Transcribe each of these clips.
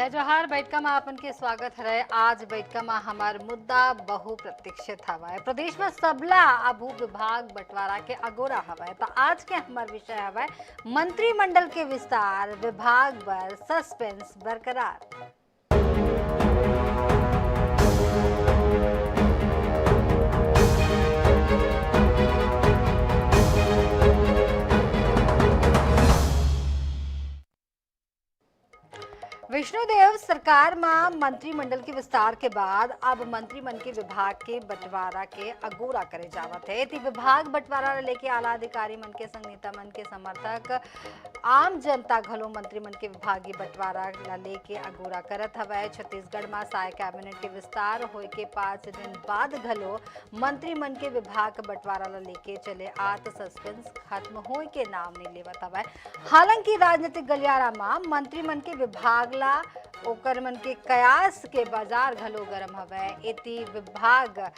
जय जोहार। बैठका में आपन के स्वागत है। आज बैठका में हमार मुद्दा बहु प्रतीक्षित हवा है। प्रदेश में सबला अभू विभाग बंटवारा के अगोरा हवा है। तो आज के हमार विषय हवा है मंत्रिमंडल के विस्तार, विभाग पर सस्पेंस बरकरार। विष्णुदेव सरकार में मंत्रिमंडल के विस्तार के बाद अब मंत्रिमंडल के विभाग के बंटवारा के अगोरा करे जावत है। ती विभाग बंटवारा लेके आला अधिकारी मन के संग नेता मन के समर्थक आम जनता घलो मंत्रिमंडल के विभागीय बंटवारा लेके अगोरा करत हवे। छत्तीसगढ़ में साय कैबिनेट के विस्तार होए के 5 दिन बाद घलो मंत्रिमंडल के विभाग बंटवारा लेके चले आत सस्पेंस खत्म होए के नाम नहीं लेवत हवे। हालांकि राजनीतिक गलियारा में मंत्रिमंडल के विभाग ओकर मन के कयास के बाजार घलो गरम हवे। एती विभाग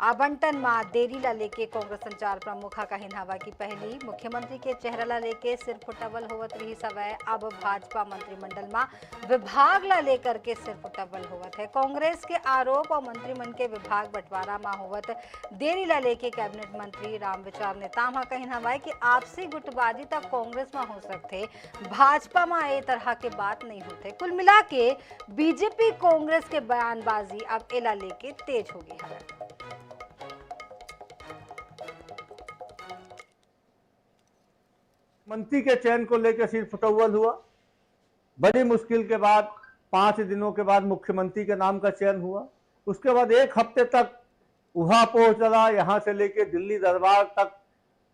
आवंटन में देरी ला लेके कांग्रेस संचार प्रमुख कहिन हवा कि पहली मुख्यमंत्री के चेहरा ला लेके सिर फुटबल होवत रही सवै। अब भाजपा मंत्रिमंडल में विभाग ला लेकर के सिर फुटबल होवत है। कांग्रेस के आरोप और मंत्रिमंडल के विभाग बंटवारा में होवत देरी ला लेके कैबिनेट मंत्री रामविचार नेताम कहिन हवा कि आपसी गुटबाजी तक कांग्रेस में हो सकते, भाजपा में ए तरह के बात नहीं होते। कुल मिला के बीजेपी कांग्रेस के बयानबाजी अब एला लेके तेज हो गई है। मंत्री के चयन को लेकर सिर फुटौल हुआ। बड़ी मुश्किल के बाद 5 दिनों के बाद मुख्यमंत्री के नाम का चयन हुआ। उसके बाद 1 हफ्ते तक उहापोह चला। यहाँ से लेकर दिल्ली दरबार तक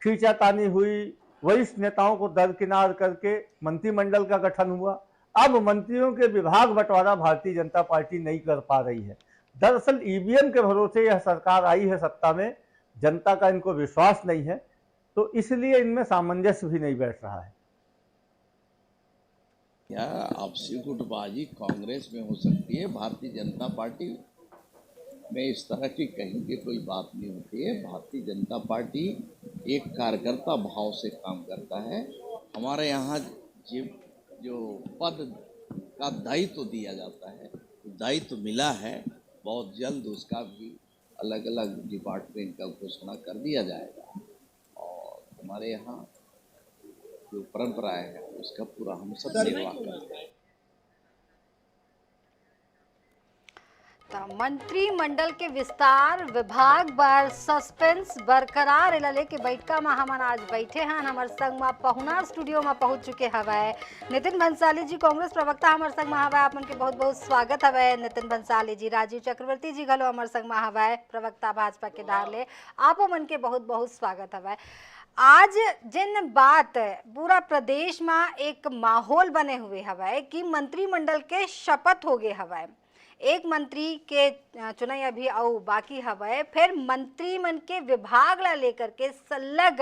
खींचातानी हुई। वरिष्ठ नेताओं को दरकिनार करके मंत्रिमंडल का गठन हुआ। अब मंत्रियों के विभाग बंटवारा भारतीय जनता पार्टी नहीं कर पा रही है। दरअसल ईवीएम के भरोसे यह सरकार आई है सत्ता में, जनता का इनको विश्वास नहीं है, तो इसलिए इनमें सामंजस्य भी नहीं बैठ रहा है। क्या आपसी गुटबाजी कांग्रेस में हो सकती है, भारतीय जनता पार्टी में इस तरह की कहीं की कोई बात नहीं होती है। भारतीय जनता पार्टी एक कार्यकर्ता भाव से काम करता है। हमारे यहाँ जो पद का दायित्व दिया जाता है, दायित्व मिला है, बहुत जल्द उसका भी अलग अलग डिपार्टमेंट का घोषणा कर दिया जाएगा। हमारे यहाँ जो परंपरा है उसका पूरा हम सब निर्वाह करते हैं। मंत्रिमंडल के विस्तार, विभाग पर सस्पेंस बरकरार एला लेके बैठका में हम आज बैठे हैं। हमारे संग में पहुना स्टूडियो में पहुंच चुके हवे नितिन भंसाली जी, कांग्रेस प्रवक्ता हमारे संग में हवे। आपन के बहुत बहुत स्वागत हवे नितिन भंसाली जी। राजीव चक्रवर्ती जी घलो हमारे संग में हवे, प्रवक्ता भाजपा के धारले। आपो मन के बहुत बहुत स्वागत हवे। आज जिन बात पूरा प्रदेश में एक माहौल बने हुए हवा कि मंत्रिमंडल के शपथ हो गए हवा। एक मंत्री के चुनाई अभी आओ बाकी हवा। फिर मंत्रिमंडल के विभाग ला लेकर के सलग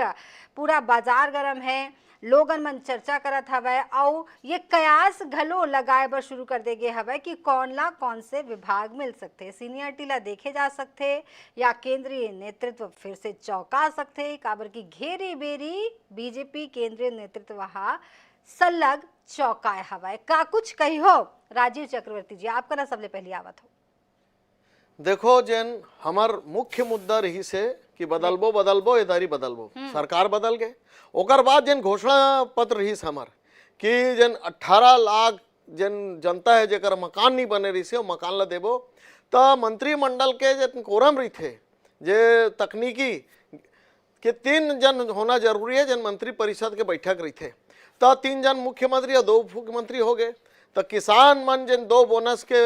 पूरा बाजार गरम है। लोगन मन चर्चा करत हवे और ये कयास घलो लगाए बर शुरू कर देगे हवे कि कौन से विभाग मिल सकते, सीनियरिटी ला देखे जा सकते या केंद्रीय नेतृत्व फिर से चौंका सकते। काबर की घेरी बेरी बीजेपी केंद्रीय नेतृत्व वहाँ सलग चौकाए हवा। का कुछ कही हो राजीव चक्रवर्ती जी, आपका ना सबले पहली आवत हो। देखो जन हमार मुख्य मुद्दा रही से कि बदलबो इधारी बदलबो, सरकार बदल गए। ओकर बाद जन घोषणा पत्र रही हमार कि जन 18 लाख जन जनता है जेकर मकान नहीं बने रही से मकान ला देबो। तो मंत्रिमंडल के जन कोरम रही थे जे तकनीकी के 3 जन होना जरूरी है। जन मंत्री परिषद के बैठक रही थे तो 3 जन मुख्यमंत्री और 2 मुख्यमंत्री हो गए। तो किसान मन जन 2 बोनस के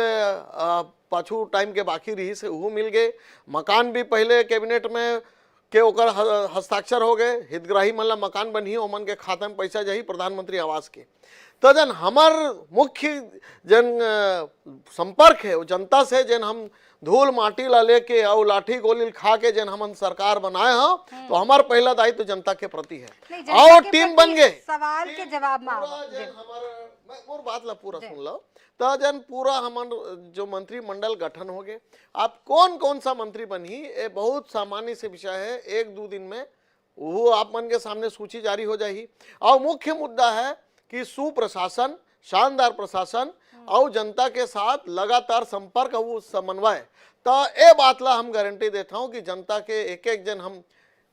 पाछू टाइम के बाकी रही से वो मिल गए। मकान भी पहले कैबिनेट में के ओकर हस्ताक्षर हो गए। हितग्राही मन ला मकान बनी ओमन के खाता में पैसा जाही प्रधानमंत्री आवास के। तो जन हमार मुख्य जन संपर्क है वो जनता से, जन हम धूल माटी ला लेके और लाठी गोली खा के जन हमन सरकार बनाए हो, तो हमार पहला दायित्व तो जनता के प्रति है। और टीम बन गए। सवाल के जवाब में और बात ला पूरा सुन लो। तो जन पूरा हमन जो मंत्रिमंडल गठन हो गए। आप कौन सा मंत्री बनी ये बहुत सामान्य से विषय है। 1-2 दिन में वो आप मन के सामने सूची जारी हो जाएगी। और मुख्य मुद्दा है कि सुप्रशासन, शानदार प्रशासन और जनता के साथ लगातार संपर्क और समन्वय, तो ये बात ला हम गारंटी देता हूँ कि जनता के एक एक जन हम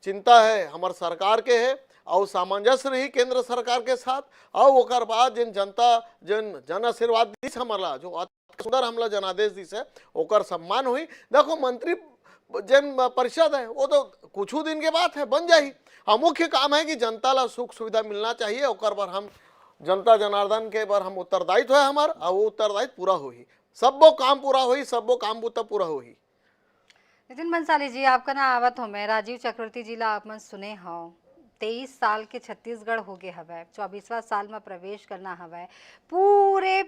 चिंता है हमार सरकार के है और सामंजस्य रही केंद्र सरकार के साथ। और ओकर बाद जिन जनता जन आशीर्वाद दी हमारा जो सुंदर हमला जनादेश दी से ओकर सम्मान हुई। देखो मंत्री जन परिषद है वो तो कुछ दिन के बाद है बन जाही। और मुख्य काम है कि जनता ला सुख सुविधा मिलना चाहिए, ओकर पर हम जनता जनार्दन के पर हम उत्तरदायित्व है हमार, और वो उत्तरदायित्व पूरा होही, सबो काम पूरा होही, सबो काम बुता पूरा होही। नितिन बंसाली जी, आपका ना आवत हो मैं राजीव चक्रवर्ती जी ला आप मन सुने हो 23 साल के छत्तीसगढ़ हो गए हवे, 24वां साल में प्रवेश करना हवे। पूरे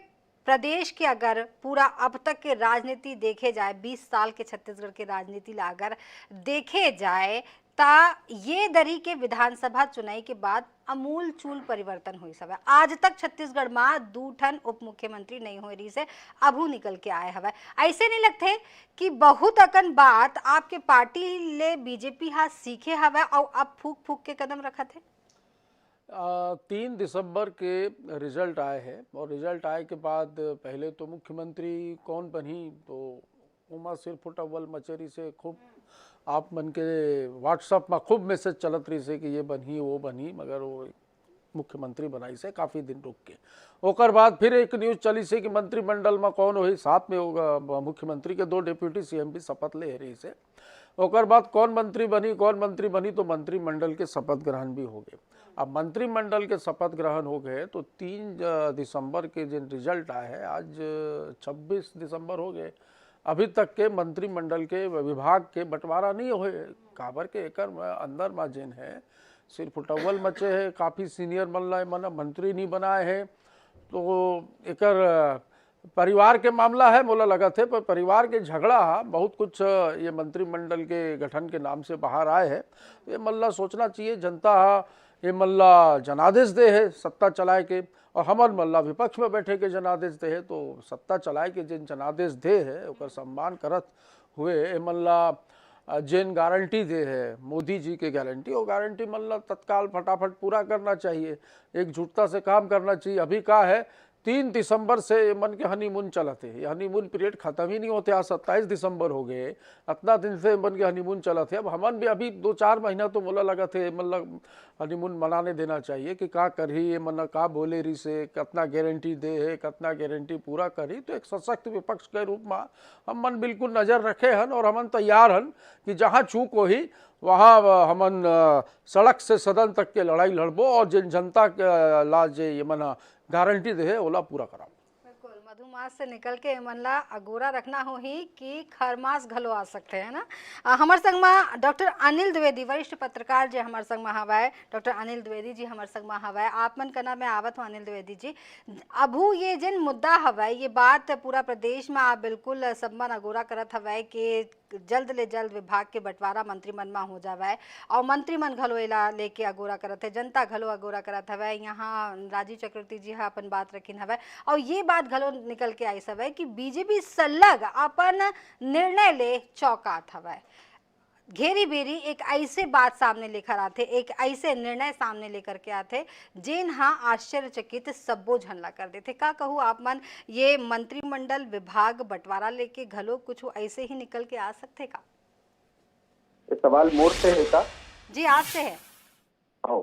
प्रदेश के अगर पूरा अब तक के राजनीति देखे जाए, 20 साल के छत्तीसगढ़ के राजनीति ला अगर देखे जाए ता ये दरी के विधानसभा चुनाव के बाद अमूल चूल परिवर्तन हुई सब है। आज तक छत्तीसगढ़ में 2 ठन उप मुख्यमंत्री नहीं हो रही से अभू निकल के आए हवे। ऐसे नहीं लगते कि बहुत अकन बात आपके पार्टी ले बीजेपी हा सीखे हवे और अब फूक फूक के कदम रखा थे। 3 दिसंबर के रिजल्ट आए हैं और रिजल्ट आए के बाद पहले तो मुख्यमंत्री कौन बनी तो उमा सिर्फ अव्वल मचेरी से खूब आप मन के व्हाट्सएप में खूब मैसेज चलत रही से कि ये बनी वो बनी, मगर वो मुख्यमंत्री बनाई से काफ़ी दिन रुक के ओकर बाद फिर एक न्यूज़ चली से कि मंत्रिमंडल में कौन हो, साथ में होगा मुख्यमंत्री के 2 डिप्यूटी सीएम भी शपथ ले रही से। ओकर बाद कौन मंत्री बनी तो मंत्रिमंडल के शपथ ग्रहण भी हो गए। अब मंत्रिमंडल के शपथ ग्रहण हो गए तो 3 दिसंबर के जिन रिजल्ट आए हैं, आज 26 दिसंबर हो गए, अभी तक के मंत्रिमंडल के विभाग के बंटवारा नहीं हुए। काबर के एकर अंदर में जिन है सिर्फ उटव्वल मचे है, काफ़ी सीनियर मन मंत्री नहीं बनाए हैं, तो एकर परिवार के मामला है मोला लगा थे, पर परिवार के झगड़ा बहुत कुछ ये मंत्रिमंडल के गठन के नाम से बाहर आए हैं। ये मल्ला सोचना चाहिए जनता ये मल्ला जनादेश दे है सत्ता चलाए के, और हमार मल्ला विपक्ष में बैठे के जनादेश दे है, तो सत्ता चलाए के जिन जनादेश दे है ओकर सम्मान करत हुए मल्ला जिन गारंटी दे है मोदी जी के गारंटी, वो गारंटी मल्ला तत्काल फटाफट पूरा करना चाहिए, एकजुटता से काम करना चाहिए। अभी का है 3 दिसंबर से मन के हनीमून चलते, ये हनीमून पीरियड खत्म ही नहीं होते। आज 27 दिसंबर हो गए, इतना दिन से मन के हनीमून चलते। अब हमन भी अभी 2-4 महीना तो मोला लगा थे मतलब हनीमून मनाने देना चाहिए कि का करही ये मन का बोले रही से कितना गारंटी दे है, कितना गारंटी पूरा करी। तो एक सशक्त विपक्ष के रूप में हम मन बिल्कुल नज़र रखे हन और हमन तैयार हन कि जहाँ चूक हो ही वहाँ हमन सड़क से सदन तक के लड़ाई लड़बो और जिन जनता के लाज ये मना गारंटी दे ओला पूरा करा। बिल्कुल, मधुमास से निकल के मनला अगोरा रखना हो ही कि खरमास घलो आ सकते हैं ना। हमार संग में डॉक्टर अनिल द्विवेदी वरिष्ठ पत्रकार जे हमार संग में हवाए, डॉक्टर अनिल द्विवेदी जी हमार संग में हवाए। आप मन करना मैं आवत हूँ अनिल द्विवेदी जी, अभू ये जिन मुद्दा हवाए ये बात पूरा प्रदेश में आप बिल्कुल सब मन अगोरा करत हवाए कि जल्द ले जल्द विभाग के बंटवारा मंत्रिमन में हो जावे और मंत्रिमन घलो एला लेके अगोरा करत है, जनता घलो अगोरा करत हवे। यहाँ राजीव चक्रवर्ती जी हा अपन बात रखिन हवे और ये बात घलो निकल के आई सवे कि बीजेपी सलग अपन निर्णय ले चौकात हवे। घेरी बेरी एक ऐसे बात सामने लेकर आते, एक ऐसे निर्णय सामने लेकर के आते जिन हाँ आश्चर्यचकित सबो झनला कर देते। का कहूँ आप मन ये मंत्रिमंडल विभाग बंटवारा लेके घलो कुछ ऐसे ही निकल के आ सकते का? ये सवाल मोर से है का? जी आप से है। आओ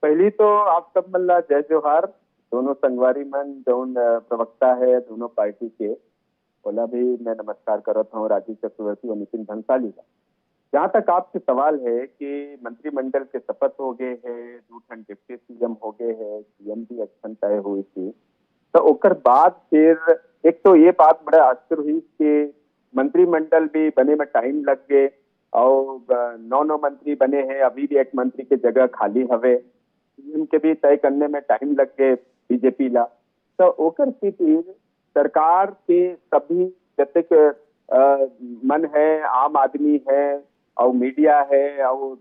पहली तो आप सब मल्ला जय जोहार, दोनों संगवारी मन जौन प्रवक्ता है दोनों पार्टी के ओला भी मैं नमस्कार करत हूँ, राजीव चक्रवर्ती और नितिन भंसाली का। जहाँ तक आपके सवाल है कि मंत्रिमंडल के शपथ हो गए हैं, 2 ठन डिप्टी सीएम हो गए हैं, सीएम भी एक्शन तय हुई थी, तो ओकर बाद फिर एक तो ये बात बड़ा आश्चर्य हुई कि मंत्रिमंडल भी बने में टाइम लग गए और 9 मंत्री बने हैं, अभी भी एक मंत्री की जगह खाली हवे, सीएम के भी तय करने में टाइम लग गए बीजेपी ला। तो ओकर फिर सरकार के सभी जतक मन है, आम आदमी है और मीडिया है और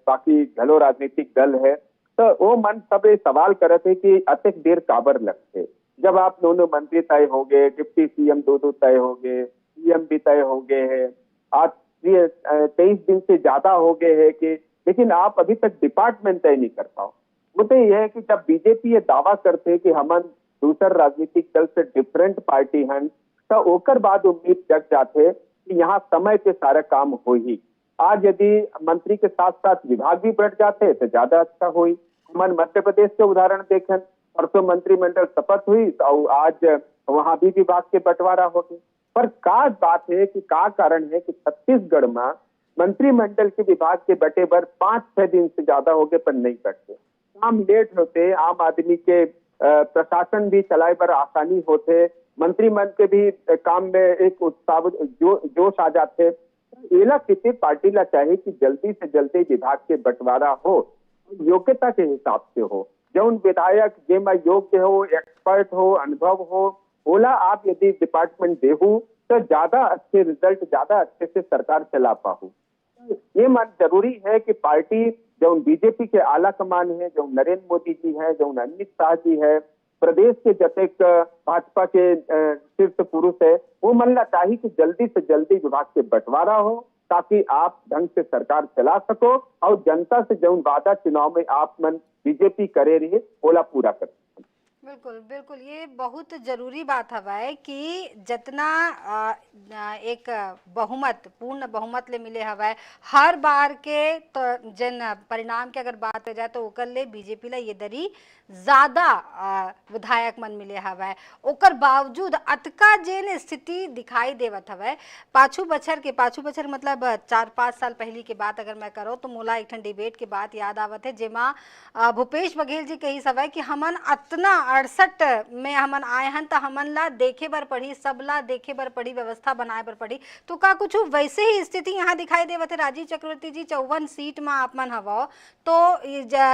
बाकी घलो राजनीतिक दल है, तो वो मन सब सवाल करे थे कि अतिक देर काबर लगते। जब आप दोनों मंत्री तय हो गए, डिप्टी सीएम 2 तय हो गए, सीएम भी तय हो गए हैं, आज 23 दिन से ज्यादा हो गए हैं कि लेकिन आप अभी तक डिपार्टमेंट तय नहीं कर पाओ। मुद्दे यह है कि जब बीजेपी ये दावा करते कि हमन दूसर राजनीतिक दल से डिफरेंट पार्टी हन, तो ओकर बाद उम्मीद जग जाते कि यहाँ समय के सारे काम हो ही। आज यदि मंत्री के साथ साथ विभाग भी बढ़ जाते तो ज्यादा अच्छा हुई। हम मध्य प्रदेश के उदाहरण देखें, परसों मंत्रिमंडल शपथ हुई तो आज वहां भी विभाग के बंटवारा हो गए। पर का बात है कि का कारण है कि छत्तीसगढ़ में मंत्रिमंडल के विभाग के बटे पर 5-6 दिन से ज्यादा हो गए पर नहीं बढ़ते, काम लेट होते, आम आदमी के प्रशासन भी चलाए पर आसानी होते, मंत्रिमंडल के भी काम में एक उत्साह जोश आ जाते। एला किसी पार्टी ला चाहिए कि जल्दी से जल्दी विभाग के बंटवारा हो, योग्यता के हिसाब से हो। जौन विधायक जेमा योग्य हो, एक्सपर्ट हो, अनुभव हो, ओला आप यदि डिपार्टमेंट देहू तो ज्यादा अच्छे रिजल्ट, ज्यादा अच्छे से सरकार चला पाहू। ये मान जरूरी है कि पार्टी जो बीजेपी के आला कमान है, जो नरेंद्र मोदी जी है, जो अमित शाह जी है, प्रदेश के जतेक भाजपा के शीर्ष पुरुष है, वो मन चाहिए कि जल्दी से जल्दी विभाग के बंटवारा हो ताकि आप ढंग से सरकार चला सको और जनता से जो वादा चुनाव में आप मन बीजेपी करे रही ओला पूरा कर सको। बिल्कुल बिल्कुल, ये बहुत जरूरी बात हवा कि जितना एक बहुमत, पूर्ण बहुमत ले मिले हवा हर बार के, तो जन परिणाम के अगर बात हो जाए तो ओकर ले बीजेपी ला ये दरी ज्यादा विधायक मन मिले हवा। ओकर बावजूद अतका जेन स्थिति दिखाई देवत हवा, पाछू बछर मतलब 4-5 साल पहले की बात अगर मैं करो तो मोला एक डिबेट के बात याद आवत है, जेमा भूपेश बघेल जी कही सवाई कि हमन अतना 68 में हमन आए हन तो हमन ला देखे बर पड़ी, सब ला देखे बर पड़ी, व्यवस्था बनाए बर पड़ी। तो का कुछ वैसे ही स्थिति यहाँ दिखाई देवत है? राजीव चक्रवर्ती जी 54 सीट में आप मन हवा तो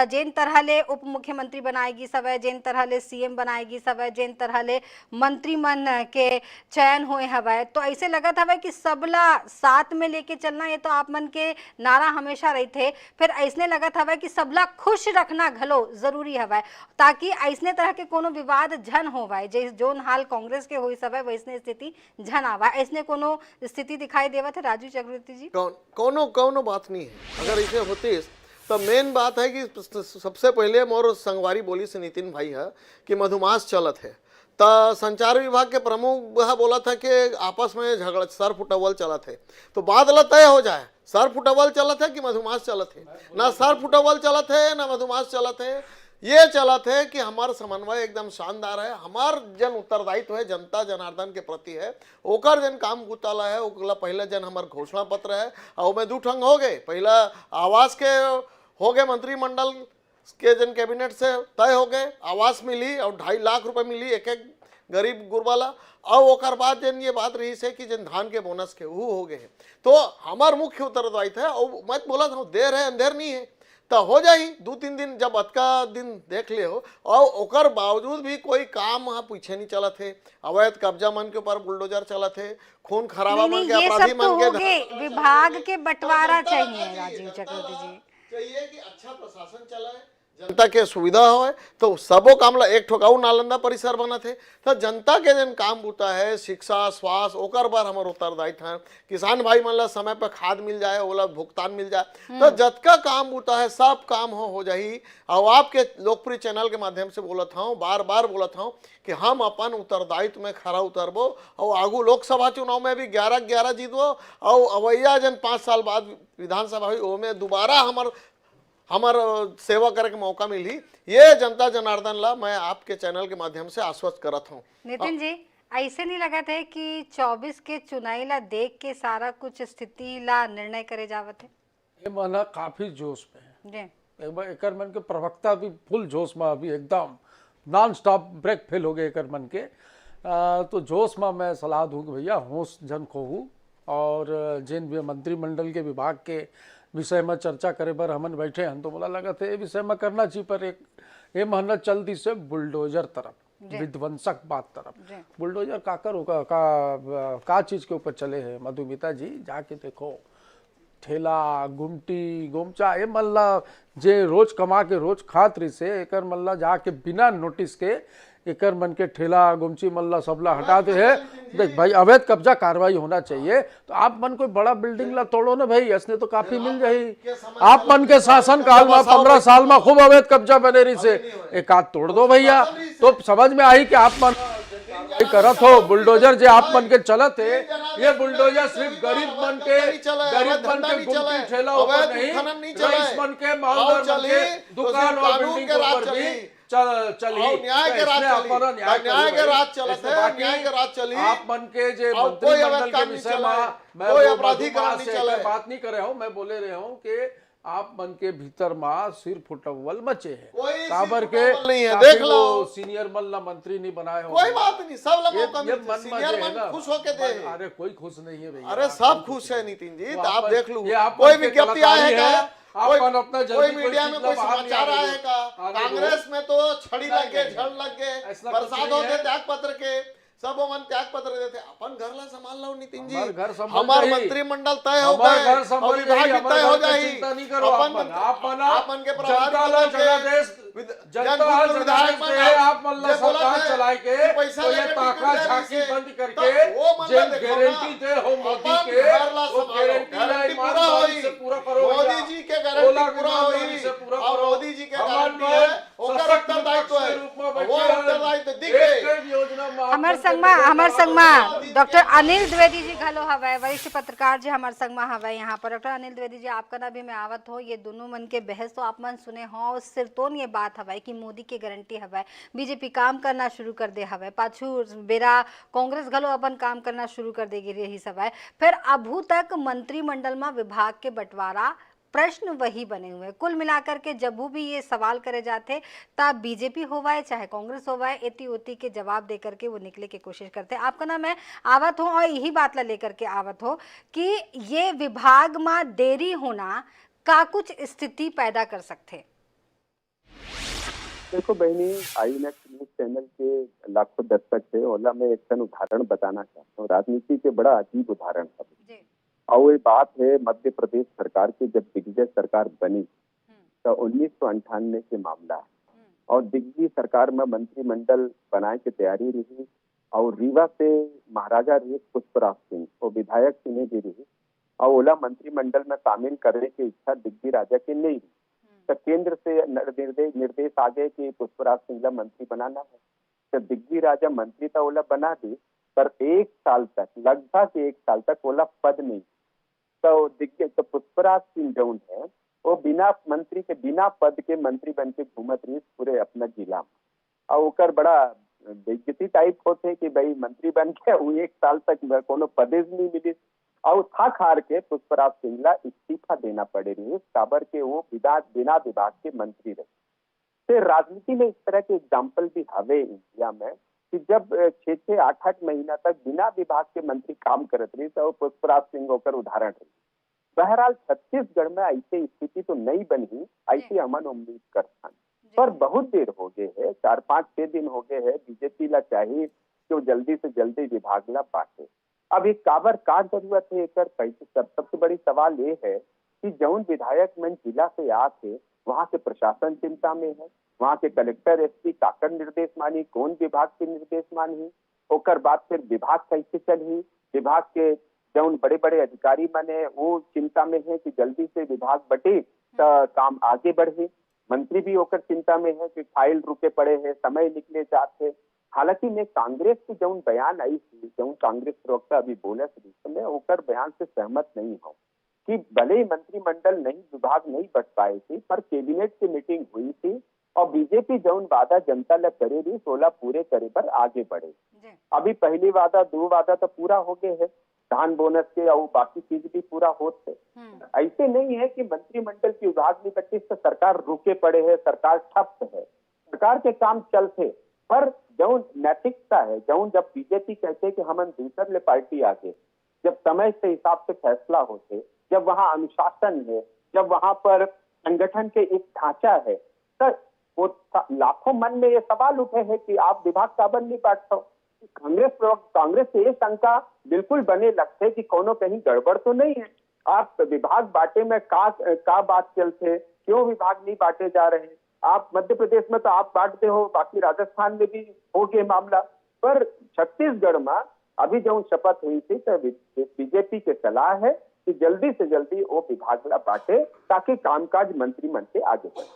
जेन तरह ले उप मुख्यमंत्री बनाएगी सवै, जेन तरह ले सीएम बनाएगी सवै, जेन तरह ले मंत्री मन के चयन हुए हवै, तो ऐसे लगत हवै कि सबला साथ में लेके चलना ये तो आप मन के नारा हमेशा रही थे। फिर ऐसने लगत हवै कि सबला खुश रखना घलो जरूरी हवै ताकि ऐसने तरह के कोनो विवाद झन होवाए, जैसे जोन हाल कांग्रेस के हुई सब वैसने स्थिति झन आवा। ऐसने कोनो स्थिति दिखाई देवत है राजीव चक्रवर्ती जी? कोनो बात नहीं है। अगर ऐसे होते तो मेन बात है कि सबसे पहले मोर संगवारी बोली से नितिन भाई है कि मधुमास चलत है, तो संचार विभाग के प्रमुख वह बोला था कि आपस में झगड़ा सर फुटवल चलत है, तो बादल तय हो जाए सर फुटवल चलत है कि मधुमास चलत है। ना सर फुटवल चलत है ना मधुमास चलत है, ये चलत है कि हमार समन्वय एकदम शानदार है। हमार जन उत्तरदायित्व है जनता जनार्दन के प्रति है, ओकर जन काम गुताला है। ओकला पहले जन हमार घोषणा पत्र है और में 2 ठंग हो गए, पहला आवास के हो गए, मंत्रिमंडल के जन कैबिनेट से तय हो गए, आवास मिली और 2.5 लाख रुपए मिली एक गरीब गुरबाला। और ओकर बाद जन ये बात रही है कि जन धान के बोनस के वो हो गए। तो हमार मुख्य उत्तरदायित्व है और मैं बोला था देर है अंधेर नहीं है, तो हो जाही 2-3 दिन जब अतका दिन देख ले हो। और ओकर बावजूद भी कोई काम वहाँ पीछे नहीं चला थे, अवैध कब्जा मन के ऊपर बुलडोजर चला थे, खून खराबा मन के अपराधी मन के विभाग के बंटवारा चाहिए राजीव चक्रवर्ती जी, चाहिए कि अच्छा प्रशासन चलाए, जनता के सुविधा हो। तो सबो काम ला एक ठोकाऊ नालंदा परिसर बना थे, तो जनता के जन काम बूता है, शिक्षा स्वास्थ्य ओकर बार हमार उत्तरदायित्व है। किसान भाई मन ला समय पर खाद मिल जाए, ओला भुगतान मिल जाए, तो जतका काम बूता है सब काम हो जाही। और आपके लोकप्रिय चैनल के माध्यम से बोलत हूँ, बार बार बोलत हूँ कि हम अपन उत्तरदायित्व में खरा उतरबो और आगू लोकसभा चुनाव में भी 11-11 जीतबो और अवैया जन 5 साल बाद विधानसभा हुई ओमे दोबारा हमार सेवा करे के मौका मिली। ये जनता जनार्दन ला मैं आपके चैनल के माध्यम से आश्वस्त करत हूँ। नितिन जी, ऐसे नहीं लगा था कि 24 के चुनाई ला देख के सारा कुछ स्थिति ला निर्णय करे जावत है? ये माना काफी जोश में है जी। एक बार एकर मन के प्रवक्ता भी फुल जोश में, अभी एकदम नॉन स्टॉप ब्रेक फेल हो गए एकर मन के। तो जोश में मैं सलाह दूँ कि भैया होश जन खोहू और जिन भी मंत्रिमंडल के विभाग के विषय में चर्चा करे बर हमन बैठे हैं, तो बोला लगा थे विषय में करना चाहिए। पर एक ये महीना चलती से बुलडोजर तरफ, विध्वंसक बात तरफ। बुलडोजर काकर होगा का चीज के ऊपर चले हैं मधुमिता जी, जाके देखो ठेला गुमटी गोमचा ये मल्ला जे रोज कमा के रोज खात रही से एकर मल्ला जाके बिना नोटिस के एकर मन के ठेला गुमची मल्ला सबला हटाते हैं। देख भाई, अवैध कब्जा कार्रवाई होना चाहिए। तो आप मन कोई बड़ा बिल्डिंग ला तोड़ो ना भाई, इसने तो काफी मिल जाही। आप मन के शासन काल में 15 साल में खूब अवैध कब्जा बने रही से, एक आध तोड़ दो भैया, तो समझ में आई कि आप मन करत हो। बुलडोजर जो आप मन के चलत है, ये बुलडोजर सिर्फ गरीब मन के गुमटी ठेला ऊपर नहीं, रईस मन के, मालदार मन के दुकान और बिल्डिंग के ऊपर भी चली। न्याय के राज चली। आप मन के जो मंत्रिमंडल के विषय में मैं बात नहीं कर रहा हूँ, मैं बोले रहा हूँ कि आप मन के भीतर माँ सिर फुटवल मचे है, काबर के नहीं है, देख लो। सीनियर मल्ला मंत्री नहीं बनाए हो, कोई बात नहीं, सब लोग मौका ये मिलता है। मन सीनियर मजे है मन ना। खुश होके दे। अरे कोई खुश नहीं है भैया, अरे सब खुश है नितिन जी, तो आप देख लो। ये आप कोई मन के विज्ञप्ति कलाकारी आएगा, है, आप मन अपना जल्दी कोई मीडिया में कोई समाचार आएगा। कांग्रेस में तो छड़ी लग गए, झड़ लग गए, ऐसा कुछ बरसात नहीं होते है। त्याग पत्र के, सब मन त्याग पत्र देते। अपन घर ला संभाल लो नितिन जी, हमार घर संभल हमार जाही। मंत्रिमंडल तय हो हमार गए घर संभल और विभाग जाही, भी तय हो हमार घर की जाही। चिंता नहीं करो। आप मन के प्रभारी जनता ला जनादेश, जनता ला जनादेश दे, आप मन ला सरकार चलाए के, तो ये ताका झांकी बंद करके जो गारंटी दे हो मोदी के, वो गारंटी ईमानदारी से पूरा करो। मोदी जी के गारंटी पूरा होई और मोदी जी के गारंटी है, ओकर उत्तरदायित्व है, वो उत्तरदायित्व दिख गई। हमार संगमा डॉक्टर अनिल द्विवेदी जी घलो हवे, वरिष्ठ पत्रकार जी हमार संगमा हवे यहाँ पर। डॉक्टर अनिल द्विवेदी जी, आपका ना भी मैं आवत हो, ये दोनों मन के बहस तो आप मन सुने हो, सिरतोन ये बात हवे कि मोदी के गारंटी हवे, बीजेपी काम करना शुरू कर दे हवे, पाछू बेरा कांग्रेस घलो अपन काम करना शुरू कर देगी रही सब है। फिर अभू तक मंत्रिमंडल में विभाग के बंटवारा प्रश्न वही बने हुए। कुल मिलाकर के जब भी ये सवाल करे जाते तब बीजेपी होवाए चाहे कांग्रेस होवाए, एती ओती के जवाब दे करके वो निकले की कोशिश करते। आपका नाम मैं आवत हूँ और यही बात ला लेकर के आवत हो कि ये विभाग में देरी होना का कुछ स्थिति पैदा कर सकते। देखो बहनी, INX न्यूज चैनल के लाखों दर्शक है, ओला में एक उदाहरण बताना चाहता हूँ, राजनीति के बड़ा अजीब उदाहरण है। और ये बात है मध्य प्रदेश सरकार की, जब दिग्विजय सरकार बनी तो 1998 के मामला है। और दिग्विजय सरकार में मंत्रिमंडल बनाए की तैयारी रही और रीवा से महाराजा रही पुष्पराज सिंह, वो विधायक चुने भी रही और ओला मंत्रिमंडल में शामिल करने की इच्छा दिग्विजय राजा की नहीं रही। तो केंद्र से निर्देश आ गए कि पुष्पराज सिंह मंत्री बनाना है। तो दिग्विजय राजा मंत्री तो ओला बना दी, पर 1 साल तक, लगभग 1 साल तक ओला पद नहीं। तो पुष्पराज सिंह जो है वो बिना मंत्री के, बिना पद के मंत्री बन के घूमत रही पूरे अपना जिला में। और ओकर बड़ा बेइज्जती टाइप होते कि भाई मंत्री बन के वो 1 साल तक कोनो पदेज नहीं मिली और थक हार के पुष्पराज सिंह ला इस्तीफा देना पड़े रही, काबर के वो बिना विभाग के मंत्री रहे। फिर राजनीति में इस तरह के एग्जाम्पल भी हवे इंडिया में कि जब 6-6, 8-8 महीना तक बिना विभाग के मंत्री काम करत रही तो पुष्पराज सिंह होकर उदाहरण रही। बहरहाल छत्तीसगढ़ में ऐसी स्थिति तो नहीं बनी, ऐसी अमन उम्मीद करता, पर बहुत देर हो गए है, 4-5-6 दिन हो गए है। बीजेपी ला चाहिए कि जल्दी से जल्दी विभाग ला बांटे। अब एक काबर का जरूरत है एकर कैसे? सबसे बड़ी सवाल ये है कि जौन विधायक मन जिला से आते वहां के प्रशासन चिंता में है, वहां के कलेक्टर SP काकर निर्देश मानी, कौन विभाग के निर्देश मानी, ओकर बाद फिर विभाग कैसे चली, विभाग के जौन बड़े बड़े अधिकारी माने वो चिंता में है कि जल्दी से विभाग बटे तो काम आगे बढ़े। मंत्री भी ओकर चिंता में है कि फाइल रुके पड़े हैं, समय निकले जाते। हालांकि मैं कांग्रेस की जौन बयान आई थी, जौन कांग्रेस प्रवक्ता अभी बोले थे, तो मैं ओकर बयान से सहमत नहीं हूँ कि भले ही मंत्रिमंडल नहीं, विभाग नहीं बट पाए थी, पर कैबिनेट की मीटिंग हुई थी और बीजेपी जौन वादा जनता ला करे रही 16 पूरे करे पर आगे बढ़े। अभी पहली वादा 2 वादा तो पूरा हो गए है, धान बोनस के और बाकी चीज भी पूरा होते। ऐसे नहीं है कि मंत्रिमंडल की विभाग नहीं बची तो सरकार रुके पड़े है, सरकार ठप है, सरकार के काम चलते। पर जौन नैतिकता है, जौन जब बीजेपी कहते कि हम दूसर ले पार्टी आगे, जब समय से हिसाब से फैसला होते, जब वहां अनुशासन है, जब वहां पर संगठन के एक ढांचा है, तो वो लाखों मन में ये सवाल उठे है कि आप विभाग काबर नहीं बांटते। कांग्रेस से ये शंका बिल्कुल बने लगते कि कोनो कहीं गड़बड़ तो नहीं है, आप विभाग बांटे में का बात चलते, क्यों विभाग नहीं बांटे जा रहे हैं। आप मध्य प्रदेश में तो आप बांटते हो, बाकी राजस्थान में भी हो गए मामला, पर छत्तीसगढ़ में अभी जो शपथ हुई थी तो बीजेपी के सलाह है कि जल्दी से जल्दी वो विभाग बांटे ताकि कामकाज मंत्रिमंडल के आगे बढ़े।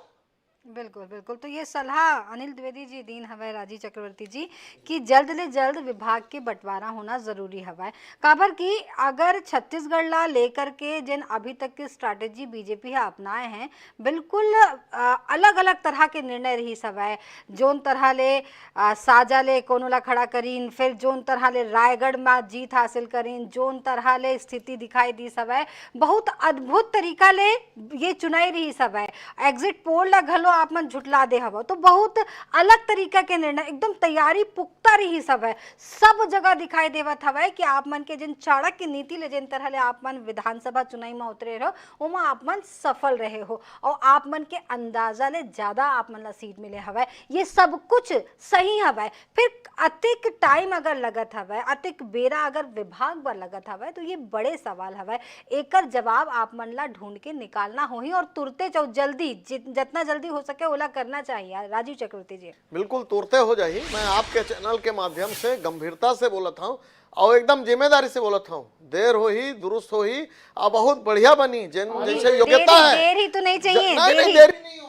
बिल्कुल बिल्कुल, तो ये सलाह अनिल द्विवेदी जी दीन हवाई राजीव चक्रवर्ती जी कि जल्द ले जल्द विभाग के बंटवारा होना जरूरी हवाए। काबर की अगर छत्तीसगढ़ ला लेकर के जिन अभी तक की स्ट्रैटेजी बीजेपी है अपनाए हैं, बिल्कुल अलग अलग तरह के निर्णय रही सवाए। जोन तरह ले साजा ले कोनो ला खड़ा करीन, फिर जोन तरह ले रायगढ़ में जीत हासिल करीन, जोन तरह ले स्थिति दिखाई दी सवाए, बहुत अद्भुत तरीका ले ये चुनाई रही सवाए। एग्जिट पोल ला घलो आप मन झुटला दे हवा, तो बहुत अलग तरीका के निर्णय, एकदम तैयारी पुख्ता रही सब है, सब जगह दिखाई देवत हवा कि आप मन के जिन चाणक्य नीति ले जिन तरह ले आप मन विधानसभा चुनाई में उतरे रहो, ओमा आप मन सफल रहे हो और आप मन के अंदाजा ले ज्यादा आप मन ला सीट मिले हवा। ये सब कुछ सही हवा। फिर अतिक टाइम अगर लगत हवा, अतिक बेरा अगर विभाग पर लगत हवा, तो ये बड़े सवाल हवा। एकर जवाब आप मन ला ढूंढ के निकालना होही और तुरते चौ जल्दी जितना जल्दी हो सके ओला करना चाहिए। राजीव चक्रवर्ती जी बिल्कुल तुरते हो जाइए। मैं आपके चैनल के माध्यम से गंभीरता से बोलत हूँ और एकदम जिम्मेदारी से बोलत हूँ। देर हो ही दुरुस्त हो ही और बहुत बढ़िया बनी जैसे योग्यता है। देर ही तो नहीं चाहिए, नहीं देरी नहीं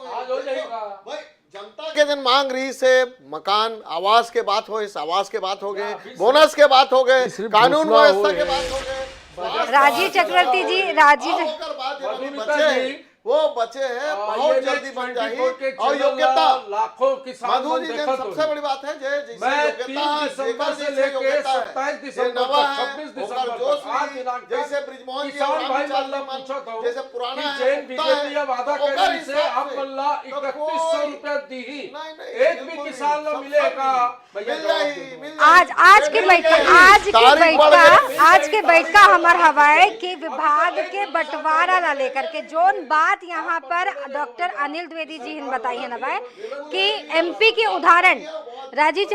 भाई, जनता के जन मांग रही से मकान आवास के बात हो, इस आवास के बात हो गए, बोनस के बात हो गए, कानून व्यवस्था के बात हो गए। राजीव चक्रवर्ती जी, राजीव बचे वो बचे हैं, बहुत जल्दी बन जाएगी और योग्यता लाखों किसान मधु जी सबसे बड़ी बात है जैसे योग्यता से लेके 27 दिसंबर तक 26 दिसंबर जैसे ब्रिजमोहन जी और जैसे पुराना है बीजेपी वादा करी से आप मल्ला 3100 रुपया दी ही, एक भी किसान ला मिलेगा आज के बैठका हमार हवाए कि विभाग के बंटवारा ला लेकर के जोन बात यहाँ पर डॉक्टर अनिल द्विवेदी जी ने बताई है नवाए कि एमपी के उदाहरण राजीव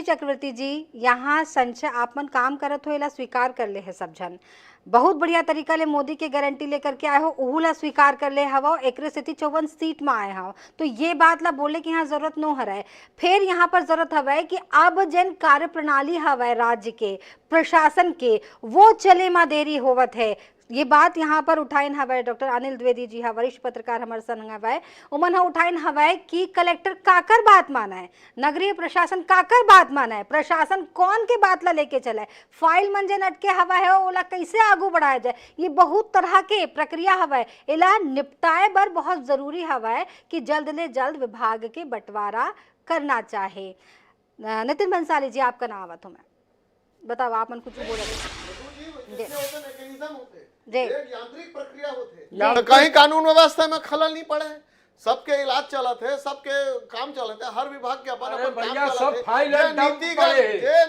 चक्रवर्ती जी यहाँ संचय आप मन काम करत हो, इला स्वीकार कर ले है सब जन। बहुत बढ़िया तरीका ले मोदी के गारंटी लेकर के आए हो, उहुला स्वीकार कर ले हवा, एक स्थिति 54 सीट में आए हो, तो ये बात ला बोले कि यहाँ जरूरत न हराए। फिर यहाँ पर जरूरत हवा कि अब जन कार्य प्रणाली हवा राज्य के प्रशासन के वो चले मा देरी होवत है। ये बात यहाँ पर उठाइन हवाए डॉक्टर अनिल द्विवेदी जी हा वरिष्ठ पत्रकार हमारे संग हवाए, उमन हा उठाइन हवाए कि कलेक्टर काकर बात माना है, नगरीय प्रशासन काकर बात माना है, प्रशासन कौन के बात ला लेके चला है, फाइल मन जे अटके हवा है ओला कैसे आगू बढ़ाया जाए। ये बहुत तरह के प्रक्रिया हवा, इला निपटाए बर बहुत जरूरी हवा है कि जल्द ले जल्द विभाग के बंटवारा करना चाहे। नितिन बंसाली जी आपका नाम आवत हो, मैं बताओ आप मन कुछ बोल यांत्रिक प्रक्रिया होते, कहीं कानून व्यवस्था में खलल नहीं पड़े, सबके इलाज चला थे, सबके काम चला थे, हर विभाग के अपन काम सब फाइल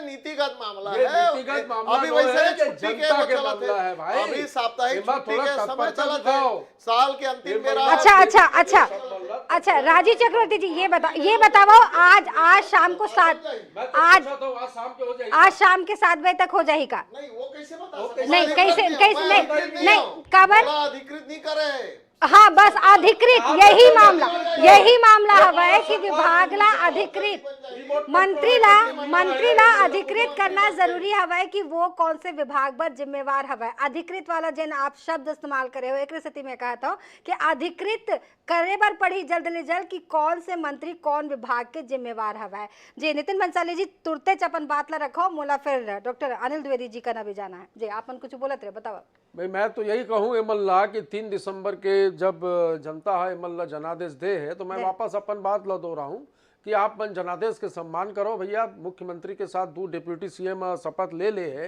नीतिगत मामला है। अभी वैसे छुट्टी के चला थे, अभी साप्ताहिक छुट्टी के समय चला था, साल के अंतिम मेरा। अच्छा राजीव चक्रवर्ती जी ये बताओ आज शाम को 7 आज शाम के 7 बजे तक हो जाएगा? नहीं वो कैसे बता, नहीं कैसे नहीं काबर अधिकृत नहीं करे। हाँ बस अधिकृत यही मामला हवा है कि विभाग ला अधिकृत मंत्री ला अधिकृत करना जरूरी हवा है कि वो कौन से विभाग पर जिम्मेवार हवा है। अधिकृत वाला जिन आप शब्द इस्तेमाल करे हो, एक स्थिति में कहता हूँ कि अधिकृत करे बर पड़ी जल्द ले जल्द कि कौन से मंत्री कौन विभाग के जिम्मेवार हवा है। जी नितिन बंसाली जी तुरते चपन बात ला रखो, मोला फिर डॉक्टर अनिल द्विवेदी जी का ना भी जाना है। जी आप मन कुछ बोलत रहे, बताओ। भाई मैं तो यही कहूँ एमल्ला कि 3 दिसंबर के जब जनता है एमल्ला जनादेश दे है, तो मैं वापस अपन बात ला दो रहा हूँ कि आप मन जनादेश के सम्मान करो। भैया मुख्यमंत्री के साथ 2 डिप्टी सीएम शपथ ले है,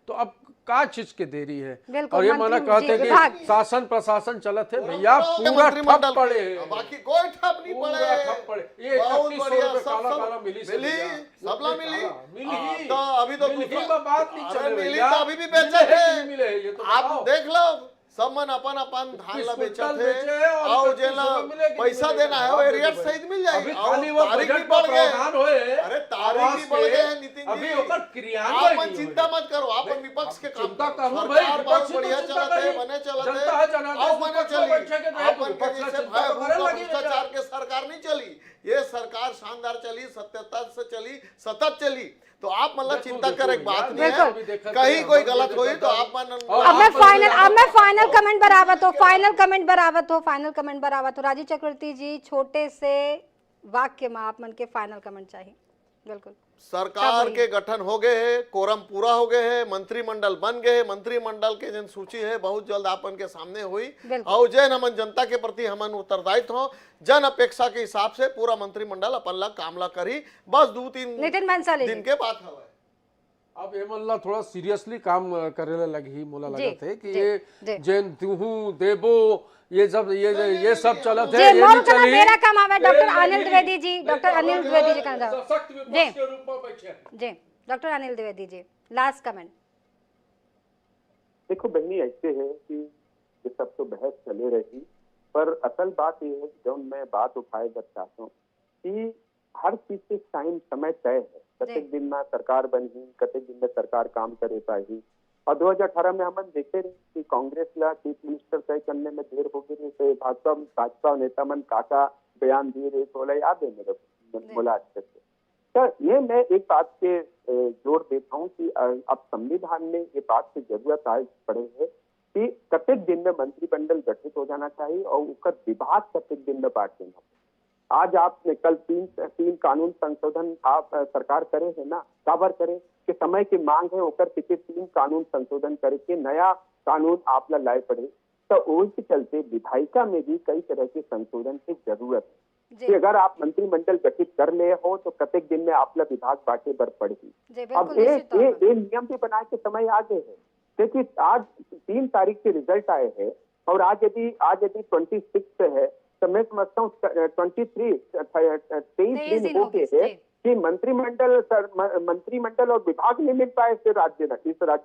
तो अब का चीज के देरी है। और ये माना कहते कि शासन प्रशासन चलत है, भैया पूरा ठप पड़े, बाकी कोई ठप नहीं पड़े। ये 3100 रुपए काला काला मिली सबला मिली तो अभी तो बात नहीं चले, मिली तो अभी भी बेचे थे। आप देख लो सब मन अपन धान ला बेचत है और जेला पैसा देना है वो एरिया सहित मिल जाएगी। तारीख भी बढ़ गए, अरे तारीख भी बढ़ गए नितिन जी, आप चिंता मत करो, आप विपक्ष के काम सरकार बहुत बढ़िया चलत है, बने चलत है और बने चली। आप भ्रष्टाचार ईमानदार चली, सत्यता से चली, सतत चली, तो आप मतलब चिंता कर एक बात नहीं बिल्कुल। है। अभी देखा कहीं कि कोई हम गलत भी हुई देखा तो था। आप मन अब मैं फाइनल कमेंट बराबर हो, फाइनल कमेंट बराबर हो। राजीव चक्रवर्ती जी, छोटे से वाक्य में आप मन के फाइनल कमेंट चाहिए। बिल्कुल सरकार के गठन हो गए है, कोरम पूरा हो गए है, मंत्रिमंडल बन गए, मंत्रिमंडल के जन सूची है बहुत जल्द आपन के सामने हुई। बिल्कुल। और जन हमन जनता के प्रति हमन उत्तरदायित्व हो, जन अपेक्षा के हिसाब से पूरा मंत्रिमंडल अपन ला कामला करी, बस 2-3 नितिन बंसाली दिन जी। के बात हवे। अब ये मल्ला थोड़ा सीरियसली काम करे लगी, मोला जी, लगा थे कि जी, ये जी। जेन तुहू देबो ये सब चलत है, जी, ये मोर नहीं का नाम चली। मेरा काम आवे डॉक्टर ये अनिल नहीं। द्विवेदी जी, डॉक्टर अनिल द्विवेदी जी का नाम। सशक्त जी। विपक्ष के रूप में बैठे। जी, doctor Anil Dwivedi ji, last comment. देखो बहनी, ऐसे है कि ये सब तो बहस चले रही, पर असल बात ये है कि जब मैं बात उठाए चाहता हूँ कि हर चीज के टाइम समय तय है। कतेक दिन में सरकार बनी, कतेक दिन में सरकार काम करे पाही। और 2018 में हम देखे रहे कि कांग्रेस ला चीफ मिनिस्टर तय करने में देर हो गई, तो भाजपा नेता मन काका बयान दिए रहे, तो याद है मेरे बोला अच्छे से। तो ये मैं एक बात के जोर देता हूँ कि अब संविधान में ये बात की जरूरत आज पड़े है कि कतेक दिन में मंत्रिमंडल गठित हो जाना चाहिए और उसका विभाग कतेक दिन में बांट देना। आज आपने कल तीन कानून संशोधन आप सरकार करे है ना, काबर करे कि समय की मांग है, ओकर पीछे 3 कानून संशोधन करके नया कानून आप लाए पड़े। तो उसके चलते विधायिका में भी कई तरह के संशोधन की जरूरत है कि अगर आप मंत्रिमंडल गठित कर ले हो तो कतेक दिन में आप विभाग बांटे बर पड़ेगी। अब ये नियम भी बनाए के समय आ गए है, क्योंकि आज 3 तारीख के रिजल्ट आए हैं और आज यदि 26 है तो मैं समझता हूँ 23 दिन हो गए है कि मंत्रिमंडल और विभाग नहीं मिल पाए इस राज्य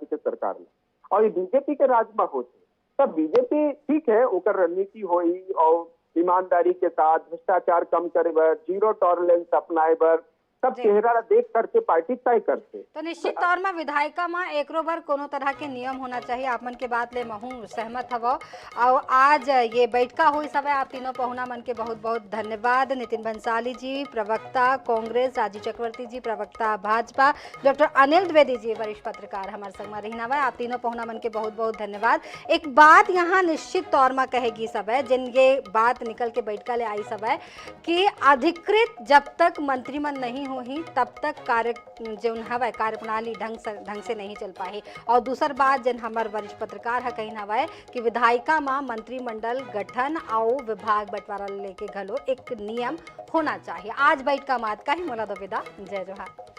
के सरकार में, और ये बीजेपी के राज में होते। तब बीजेपी ठीक है, ओकर रणनीति होई और ईमानदारी के साथ भ्रष्टाचार कम करे बर, जीरो टॉलरेंस अपनाए बर, सब चेहरा देख करके पार्टी तय करते। तो निश्चित तौर में विधायिका में एकरो बार कोनो तरह के नियम होना चाहिए। आप मन के बात ले महू सहमत हवो। और आज ये बैठका हुई सब आप तीनों पहुना मन के बहुत बहुत धन्यवाद। नितिन बंसाली जी प्रवक्ता कांग्रेस, राजीव चक्रवर्ती जी प्रवक्ता भाजपा, डॉक्टर अनिल द्विवेदी जी वरिष्ठ पत्रकार हमारे संग में रही नवा। आप तीनों पहुना मन के बहुत बहुत धन्यवाद। एक बात यहाँ निश्चित तौर में कहेगी सब है, जिन ये बात निकल के बैठका ले आई सब है कि अधिकृत जब तक मंत्रिमंडल नहीं ही तब तक कार्य जो हवा कार्य प्रणाली ढंग से नहीं चल पाई। और दूसर बात जन हमार वरिष्ठ पत्रकार है कहीं हवा है कि विधायिका में मंत्रिमंडल गठन और विभाग बंटवारा लेके घलो एक नियम होना चाहिए। आज बैठ का मात का ही मोला दो विदा। जय जोहार।